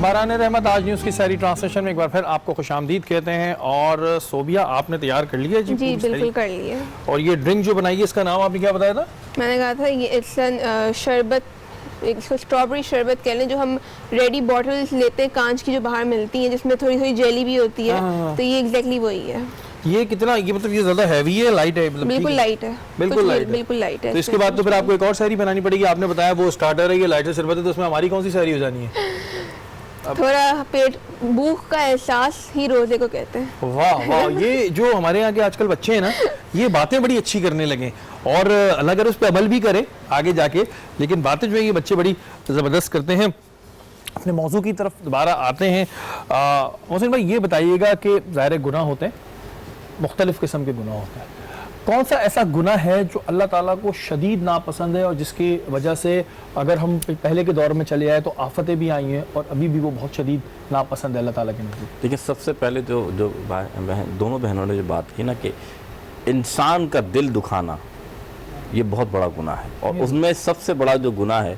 باران رحمت آج نیوز کی ساری ٹرانسلیشن میں ایک بار پھر آپ کو خوش آمدید کہتے ہیں. اور صوبیہ آپ نے تیار کر لیا؟ جی بالکل کر لیا. اور یہ ڈرنک جو بنائی ہے اس کا نام آپ نے کیا بتایا تھا؟ میں نے کہا تھا یہ شربت، اس کو اسٹرابری شربت کہہ لیں، جو ہم ریڈی بوٹلز لیتے ہیں کانچ کی جو باہر ملتی ہیں جس میں تھوڑی تھوڑی جیلی بھی ہوتی ہے، تو یہ ایگزیکٹلی وہی ہے. یہ کتنا، یہ مطلب یہ زیادہ ہیوی ہے لائٹ ہے؟ بالکل لائٹ ہے، بالکل لائٹ ہے. تو اس کے بعد تو پھر آپ کو ایک اور سحری بنانی پڑے گی. آپ نے بتایا وہ اسٹارٹر ہے، یہ لائٹر شربت ہے، تو اس میں ہماری کون سی سحری ہو جانی ہے؟ تھوڑا پیٹ بھوک کا احساس ہی روزے کو کہتے ہیں. واہ واہ، یہ جو ہمارے یہاں کے آج کل بچے ہیں نا، یہ باتیں بڑی اچھی کرنے لگے اور اللہ اگر اس پہ عمل بھی کرے آگے جا کے، لیکن باتیں جو ہے یہ بچے بڑی زبردست کرتے ہیں. اپنے موضوع کی طرف دوبارہ آتے ہیں. محسن بھائی یہ بتائیے گا کہ ظاہر گناہ ہوتے ہیں، مختلف قسم کے گناہ ہوتے ہیں، کون سا ایسا گناہ ہے جو اللہ تعالیٰ کو شدید ناپسند ہے اور جس کی وجہ سے اگر ہم پہلے کے دور میں چلے آئے تو آفتیں بھی آئی ہیں اور ابھی بھی وہ بہت شدید ناپسند ہے اللہ تعالیٰ کے نزدیک؟ دیکھیں، سب سے پہلے جو دونوں بہنوں نے جو بات کی نا کہ انسان کا دل دکھانا یہ بہت بڑا گناہ ہے، اور اس میں سب سے بڑا جو گناہ ہے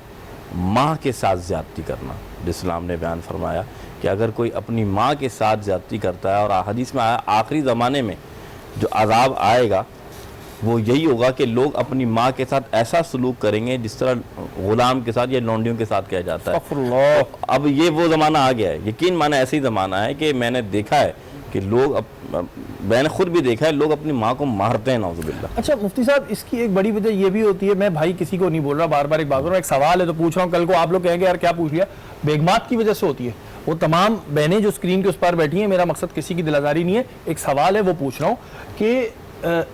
ماں کے ساتھ زیادتی کرنا. اسلام نے بیان فرمایا کہ اگر کوئی اپنی ماں کے ساتھ زیادتی کرتا ہے، اور حدیث میں آیا آخری زمانے میں جو عذاب آئے گا وہ یہی ہوگا کہ لوگ اپنی ماں کے ساتھ ایسا سلوک کریں گے جس طرح غلام کے ساتھ یا لونڈیوں کے ساتھ کیا جاتا ہے. اب یہ وہ زمانہ آ گیا ہے، یقین مانا ایسا ہی زمانہ ہے کہ میں نے دیکھا ہے کہ لوگ میں نے خود بھی دیکھا ہے لوگ اپنی ماں کو مارتے ہیں، نعوذ باللہ. اچھا مفتی صاحب، اس کی ایک بڑی وجہ یہ بھی ہوتی ہے، میں بھائی کسی کو نہیں بول رہا، بار بار ایک بات کر رہا ہوں، ایک سوال ہے تو پوچھ رہا ہوں، کل کو آپ لوگ کہیں گے یار کیا پوچھ لیا، بیگمات کی وجہ سے ہوتی ہے. وہ تمام بہنیں جو اسکرین کے اس پار بیٹھی ہیں، میرا مقصد کسی کی دل آزاری نہیں ہے، ایک سوال ہے وہ پوچھ رہا ہوں کہ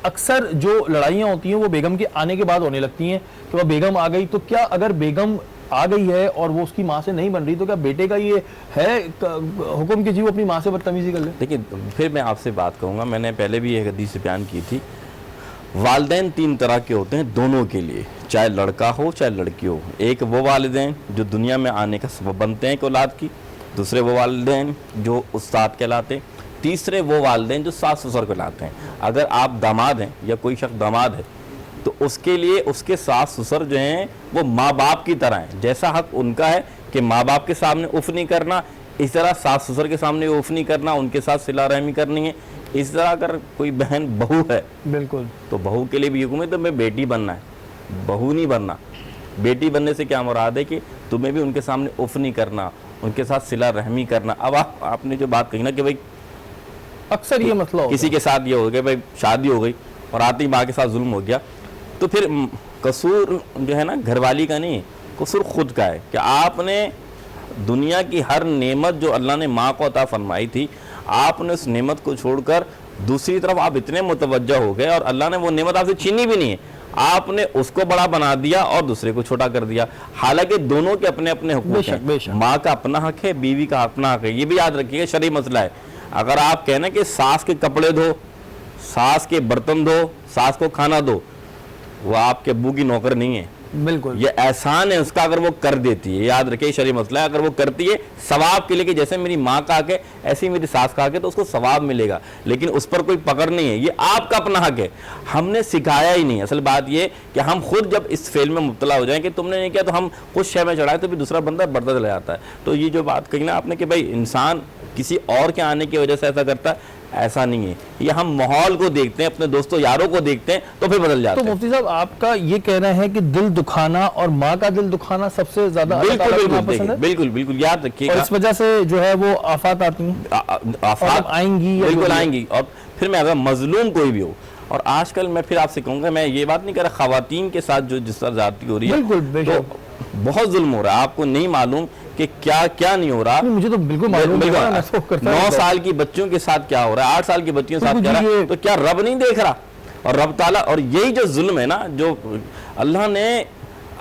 اکثر جو لڑائیاں ہوتی ہیں وہ بیگم کے آنے کے بعد ہونے لگتی ہیں کہ وہ بیگم آ گئی، تو کیا اگر بیگم آ گئی ہے اور وہ اس کی ماں سے نہیں بن رہی تو کیا بیٹے کا یہ ہے حکم کہ جی وہ اپنی ماں سے بدتمیزی کر لے؟ لیکن پھر میں آپ سے بات کہوں گا، میں نے پہلے بھی ایک حدیث بیان کی تھی، والدین تین طرح کے ہوتے ہیں دونوں کے لیے، چاہے لڑکا ہو چاہے لڑکی ہو. ایک وہ والدین جو دنیا میں آنے کا سبب بنتے ہیں ایک اولاد کی، دوسرے وہ والدین جو استاد کہلاتے ہیں، تیسرے وہ والدین جو ساس سسر کہلاتے ہیں. اگر آپ داماد ہیں یا کوئی شخص داماد ہے تو اس کے لیے اس کے ساس سسر جو ہیں وہ ماں باپ کی طرح ہیں. جیسا حق ان کا ہے کہ ماں باپ کے سامنے اف نہیں کرنا، اس طرح ساس سسر کے سامنے اف نہیں کرنا، ان کے ساتھ صلہ رحمی کرنی ہے. اس طرح اگر کوئی بہن بہو ہے بالکل تو بہو کے لیے بھی حکم ہے تمہیں بیٹی بننا ہے، بہو نہیں بننا. بیٹی بننے سے کیا مراد ہے کہ تمہیں بھی ان کے سامنے اف نہیں کرنا، ان کے ساتھ صلہ رحمی کرنا. اب آپ نے جو بات کہی نا کہ بھائی اکثر یہ مسئلہ کسی کے ساتھ یہ ہو گیا، بھائی شادی ہو گئی اور آتی ماں کے ساتھ ظلم ہو گیا، تو پھر قصور جو ہے نا گھر والی کا نہیں، قصور خود کا ہے کہ آپ نے دنیا کی ہر نعمت جو اللہ نے ماں کو عطا فرمائی تھی، آپ نے اس نعمت کو چھوڑ کر دوسری طرف آپ اتنے متوجہ ہو گئے اور اللہ نے وہ نعمت آپ سے چھینی بھی نہیں ہے، آپ نے اس کو بڑا بنا دیا اور دوسرے کو چھوٹا کر دیا. حالانکہ دونوں کے اپنے اپنے حقوق ہیں، ماں کا اپنا حق ہے، بیوی کا اپنا حق ہے. یہ بھی یاد رکھیے گا، شرعی مسئلہ ہے. اگر آپ کہنا کہ ساس کے کپڑے دھو، ساس کے برتن دھو، ساس کو کھانا دو، وہ آپ کے ابو کی نوکر نہیں ہے. بالکل یہ احسان ہے اس کا اگر وہ کر دیتی ہے. یاد رکھیے شرعی مسئلہ ہے، اگر وہ کرتی ہے ثواب کے لیے کہ جیسے میری ماں کا حق ہے ایسی میری ساس کا حق ہے تو اس کو ثواب ملے گا، لیکن اس پر کوئی پکڑ نہیں ہے. یہ آپ کا اپنا حق ہے، ہم نے سکھایا ہی نہیں. اصل بات یہ کہ ہم خود جب اس فیل میں مبتلا ہو جائیں کہ تم نے نہیں کیا تو ہم کچھ شے میں چڑھائے تو پھر دوسرا بندہ بڑھتا چلا جاتا ہے. تو یہ جو بات کہی نا آپ نے کہ بھائی انسان کسی اور کے آنے کی وجہ سے ایسا کرتا ہے، ایسا نہیں ہے. یہ ہم ماحول کو دیکھتے ہیں، اپنے دوستوں یاروں کو دیکھتے ہیں تو پھر بدل جاتے ہیں. تو مفتی صاحب آپ کا یہ کہنا ہے کہ دل دکھانا اور ماں کا دل دکھانا سب سے زیادہ بالکل بالکل یاد رکھیے گا. اس وجہ سے جو ہے وہ آفات آتی ہیں، آفات آئیں گی، بالکل آئیں گی. اور پھر میں اگر مظلوم کوئی بھی ہو، اور آج کل میں پھر آپ سے کہوں گا، میں یہ بات نہیں کر رہا خواتین کے ساتھ جو جس طرح زیادتی ہو رہی ہے تو بہت ظلم ہو رہا ہے. آپ کو نہیں معلوم کہ کیا کیا نہیں ہو رہا. مجھے تو بالکل معلوم ہے 9 سال کی بچیوں کے ساتھ کیا ہو رہا ہے، 8 سال کی بچیوں کے ساتھ کیا رہا ہے، تو کیا رب نہیں دیکھ رہا؟ اور رب تعالیٰ، اور یہی جو ظلم ہے نا، جو اللہ نے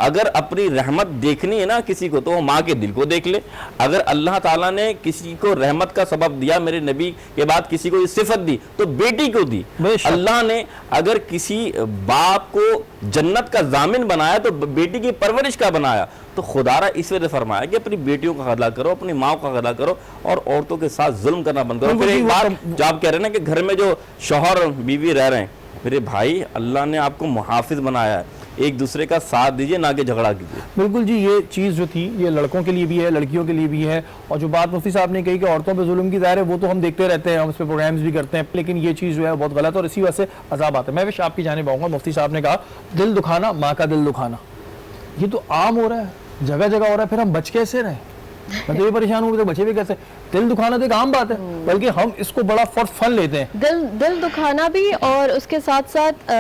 اگر اپنی رحمت دیکھنی ہے نا کسی کو تو وہ ماں کے دل کو دیکھ لے. اگر اللہ تعالیٰ نے کسی کو رحمت کا سبب دیا، میرے نبی کے بعد کسی کو یہ صفت دی تو بیٹی کو دی. اللہ نے اگر کسی باپ کو جنت کا ضامن بنایا تو بیٹی کی پرورش کا بنایا. تو خدا را اس وجہ فرمایا کہ اپنی بیٹیوں کا خدمت کرو، اپنی ماں کا خدمت کرو اور عورتوں کے ساتھ ظلم کرنا بند کرو. پھر ایک بات جو آپ کہہ رہے ہیں نا کہ گھر میں جو شوہر اور بیوی رہ رہے ہیں، میرے بھائی اللہ نے آپ کو محافظ بنایا ہے. ایک دوسرے کا ساتھ دیجئے, نہ کہ جھگڑا کیجئے. بالکل جی, یہ چیز جو تھی یہ لڑکوں کے لیے بھی ہے, لڑکیوں کے لیے بھی ہے. اور جو بات مفتی صاحب نے کہی کہ عورتوں پہ ظلم کی, ظاہر ہے وہ تو ہم دیکھتے رہتے ہیں, ہم اس پہ پروگرامز بھی کرتے ہیں, لیکن یہ چیز جو ہے بہت غلط ہے اور اسی وجہ سے عذاب آتا ہے. میں آپ کی جانب آؤں گا. مفتی صاحب نے کہا دل دکھانا, ماں کا دل دکھانا, یہ تو عام ہو رہا ہے, جگہ جگہ ہو رہا ہے, پھر ہم بچ کیسے رہیں؟ میں تو یہ پریشان ہوں کہ بچے بھی کیسے. دل دکھانا تو ایک عام بات ہے, بلکہ ہم اس کو بڑا فن لیتے ہیں. دل دکھانا بھی, اور اس کے ساتھ ساتھ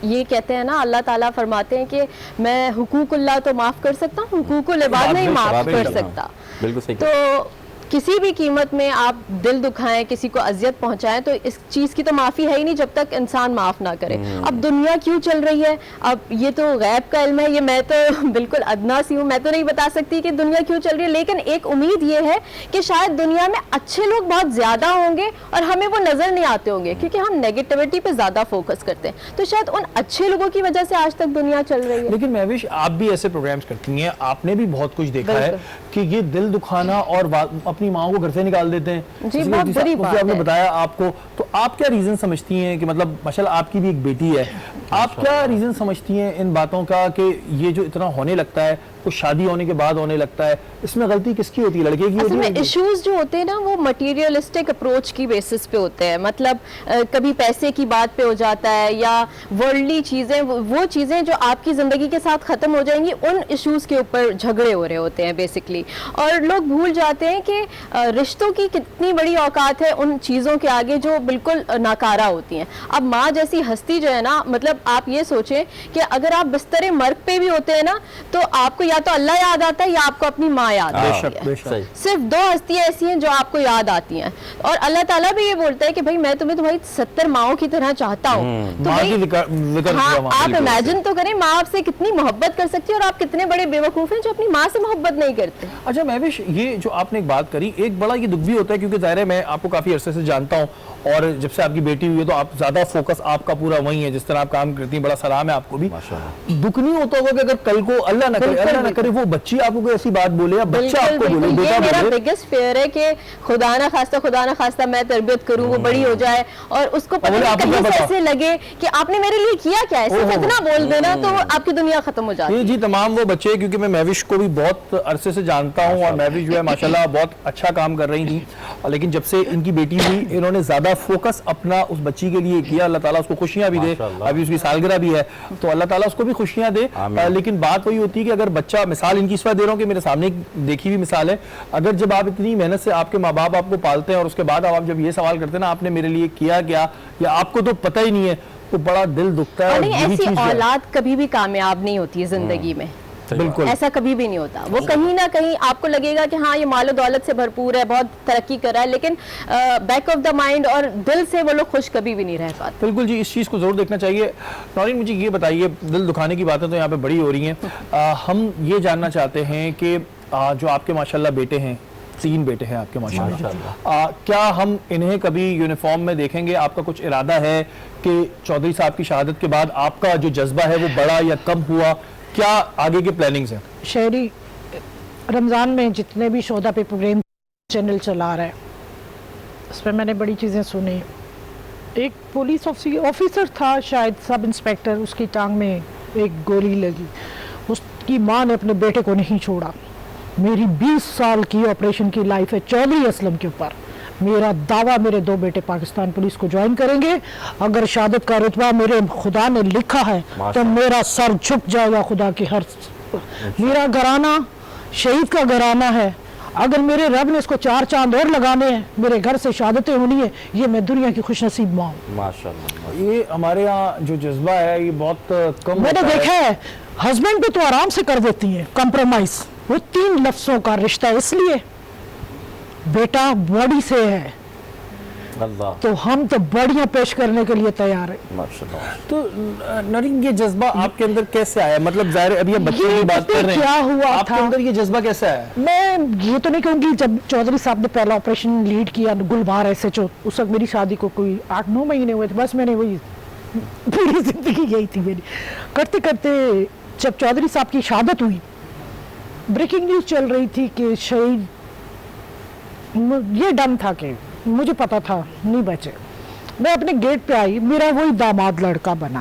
یہ کہتے ہیں نا, اللہ تعالیٰ فرماتے ہیں کہ میں حقوق اللہ تو معاف کر سکتا ہوں, حقوق العباد نہیں معاف کر سکتا. بالکل صحیح. تو کسی بھی قیمت میں آپ دل دکھائیں, کسی کو اذیت پہنچائیں, تو اس چیز کی تو معافی ہے ہی نہیں جب تک انسان معاف نہ کرے. اب دنیا کیوں چل رہی ہے, اب یہ تو غیب کا علم ہے, یہ میں تو بالکل ادنا سی ہوں, میں تو نہیں بتا سکتی کہ دنیا کیوں چل رہی ہے, لیکن ایک امید یہ ہے کہ شاید دنیا میں اچھے لوگ بہت زیادہ ہوں گے اور ہمیں وہ نظر نہیں آتے ہوں گے, کیونکہ ہم نیگیٹیوٹی پہ زیادہ فوکس کرتے ہیں. تو شاید ان اچھے لوگوں کی وجہ سے آج تک دنیا چل رہی ہے. لیکن مہوش, آپ بھی ایسے پروگرامز کرتی ہیں, آپ نے بھی بہت کچھ دیکھا ہے کہ یہ دل دکھانا اور اپنی ماں کو گھر سے نکال دیتے ہیں. جی, بہت بڑی بات ہے. آپ نے بتایا آپ کو, تو آپ کیا ریزن سمجھتی ہیں کہ مطلب ماشاءاللہ آپ کی بھی ایک بیٹی ہے, آپ کیا ریزن سمجھتی ہیں ان باتوں کا کہ یہ جو اتنا ہونے لگتا ہے, کچھ شادی ہونے کے بعد ہونے لگتا ہے, اس میں غلطی کس کی ہوتی ہے, لڑکے کی ہوتی ہے؟ اصل میں ایشوز جو ہوتے ہیں نا وہ مٹیریلسٹک اپروچ کی بیسس پہ ہوتے ہیں. مطلب کبھی پیسے کی بات پہ ہو جاتا ہے, یا ورلڈلی چیزیں, وہ چیزیں جو آپ کی زندگی کے ساتھ ختم ہو جائیں گی, ان ایشوز کے اوپر جھگڑے ہو رہے ہوتے ہیں بیسکلی. اور لوگ بھول جاتے ہیں کہ رشتوں کی کتنی بڑی اوقات ہے ان چیزوں کے آگے جو بالکل ناکارہ ہوتی ہیں. اب ماں جیسی ہستی جو ہے نا, مطلب آپ یہ سوچیں کہ اگر آپ بستر مرگ پہ بھی ہوتے ہیں نا, تو آپ کو یا تو اللہ یاد آتا ہے یا آپ کو اپنی ماں یاد آتی ہے. صرف دو ہستیاں ایسی ہیں جو آپ کو یاد آتی ہیں, اور اللہ تعالیٰ بھی یہ بولتا ہے کہ بھائی میں تمہیں تمہاری 70 ماؤں کی طرح چاہتا ہوں. تو آپ امیجن تو کریں ماں آپ سے کتنی محبت کر سکتی ہے, اور آپ کتنے بڑے بے وقوف ہیں جو اپنی ماں سے محبت نہیں کرتے. اچھا مہوش, یہ جو آپ نے ایک بات کری, ایک بڑا یہ دکھ بھی ہوتا ہے, کیونکہ ظاہر ہے میں آپ کو کافی عرصے سے جانتا ہوں, اور جب سے آپ کی بیٹی ہوئی ہے تو آپ زیادہ فوکس آپ کا پورا وہی ہے, جس طرح آپ کام کرتی ہیں, بڑا سلام ہے آپ کو بھی. دکھ نہیں ہوتا ہوگا کہ اگر کل کو اللہ نہ کرے وہ بچی آپ کو کوئی ایسی بات بولے, یا بچہ آپ کو بولے, یہ میرا بگیسٹ فیئر ہے کہ خدا نہ خواستہ میں تربیت کروں, وہ بڑی ہو جائے اور اس کو پتہ نہیں کہیں سے ایسے لگے کہ آپ نے میرے لیے کیا کیا ہے, صرف اتنا بول دینا تو آپ کی دنیا ختم ہو جاتی ہے. جی تمام وہ بچے, کیونکہ میں مہوش کو بھی بہت عرصے سے جانتا ہوں, اور مہوش جو ہے ماشاءاللہ بہت اچھا کام کر رہی تھی, لیکن جب سے ان کی بیٹی ہوئی انہوں نے زیادہ فوکس اپنا اس بچی کے لیے کیا. اللہ تعالیٰ اس کو خوشیاں بھی دے, ابھی اس کی سالگرہ بھی ہے, تو اللہ تعالیٰ اس کو بھی خوشیاں دے. لیکن بات وہی ہوتی ہے کہ اگر بچہ, مثال ان کی اس وقت دے رہا ہوں کہ میرے سامنے دیکھی ہوئی مثال ہے, اگر جب آپ اتنی محنت سے آپ کے ماں باپ آپ کو پالتے ہیں, اور اس کے بعد آپ جب یہ سوال کرتے ہیں نا آپ نے میرے لیے کیا کیا, یا آپ کو تو پتہ ہی نہیں ہے, تو بڑا دل دکھتا ہے. اور ایسی اولاد کبھی بھی کامیاب نہیں ہوتی ہے زندگی میں, بالکل ایسا کبھی بھی نہیں ہوتا. وہ کہیں نہ کہیں آپ کو لگے گا کہ ہاں یہ مال و دولت سے بھرپور ہے, بہت ترقی کر رہا ہے, لیکن بیک آف دا مائنڈ اور دل سے وہ لوگ خوش کبھی بھی نہیں رہ پاتے. بالکل جی, اس چیز کو ضرور دیکھنا چاہیے. نورین مجھے یہ بتائیے, دل دکھانے کی باتیں تو یہاں پہ بڑی ہو رہی ہیں, ہم یہ جاننا چاہتے ہیں کہ جو آپ کے ماشاءاللہ بیٹے ہیں, 3 بیٹے ہیں آپ کے ماشاءاللہ, کیا ہم انہیں کبھی یونیفارم میں دیکھیں گے؟ آپ کا کچھ ارادہ ہے کہ چودھری صاحب کی شہادت کے بعد آپ کا جو جذبہ ہے وہ بڑا یا کم ہوا, کیا آگے کے پلاننگز ہیں؟ شہری رمضان میں جتنے بھی شہدا پہ پروگرام چینل چلا رہا ہے, اس پہ میں نے بڑی چیزیں سنی. ایک پولیس آفیسر تھا شاید سب انسپیکٹر, اس کی ٹانگ میں ایک گولی لگی, اس کی ماں نے اپنے بیٹے کو نہیں چھوڑا. میری 20 سال کی آپریشن کی لائف ہے چودھری اسلم کے اوپر. میرا دعویٰ میرے 2 بیٹے پاکستان پولیس کو جوائن کریں گے. اگر شہادت کا رتبہ میرے خدا نے لکھا ہے تو میرا سر جھک جائے گا خدا کی ہر. میرا گھرانہ شہید کا گھرانہ ہے. اگر میرے رب نے اس کو 4 چاند اور لگانے ہیں, میرے گھر سے شہادتیں ہونی ہے, یہ میں دنیا کی خوش نصیب ماں ہوں. ماشاءاللہ. یہ ہمارے ہاں جو جذبہ ہے یہ بہت کم. میں نے دیکھا ہے ہسبینڈ بھی تو آرام سے کر دیتی ہیں کمپرومائز. وہ 3 لفظوں کا رشتہ, اس لیے بیٹا باڈی سے ہے اللہ, تو ہم تو باڈیاں پیش کرنے کے لیے تیار ہیں. ماشاءاللہ. تو نورین یہ جذبہ آپ کے اندر کیسے آیا؟ مطلب ظاہر ہے ابھی بچے کی بات کر رہے ہیں, کیا ہوا آپ کے تھا اندر یہ جذبہ کیسے آیا؟ میں یہ تو نہیں کہوں گی, جب چودھری صاحب نے پہلا آپریشن لیڈ کیا گلبہار SHO, اس وقت میری شادی کو کوئی 8-9 مہینے ہوئے تھے. بس میں نے وہی پوری زندگی یہی تھی میری. کرتے کرتے جب چودھری صاحب کی شہادت ہوئی, بریکنگ نیوز چل رہی تھی کہ شہید, یہ ڈن تھا کہ مجھے پتا تھا نہیں بچے. میں اپنے گیٹ پہ آئی, میرا وہی داماد لڑکا بنا.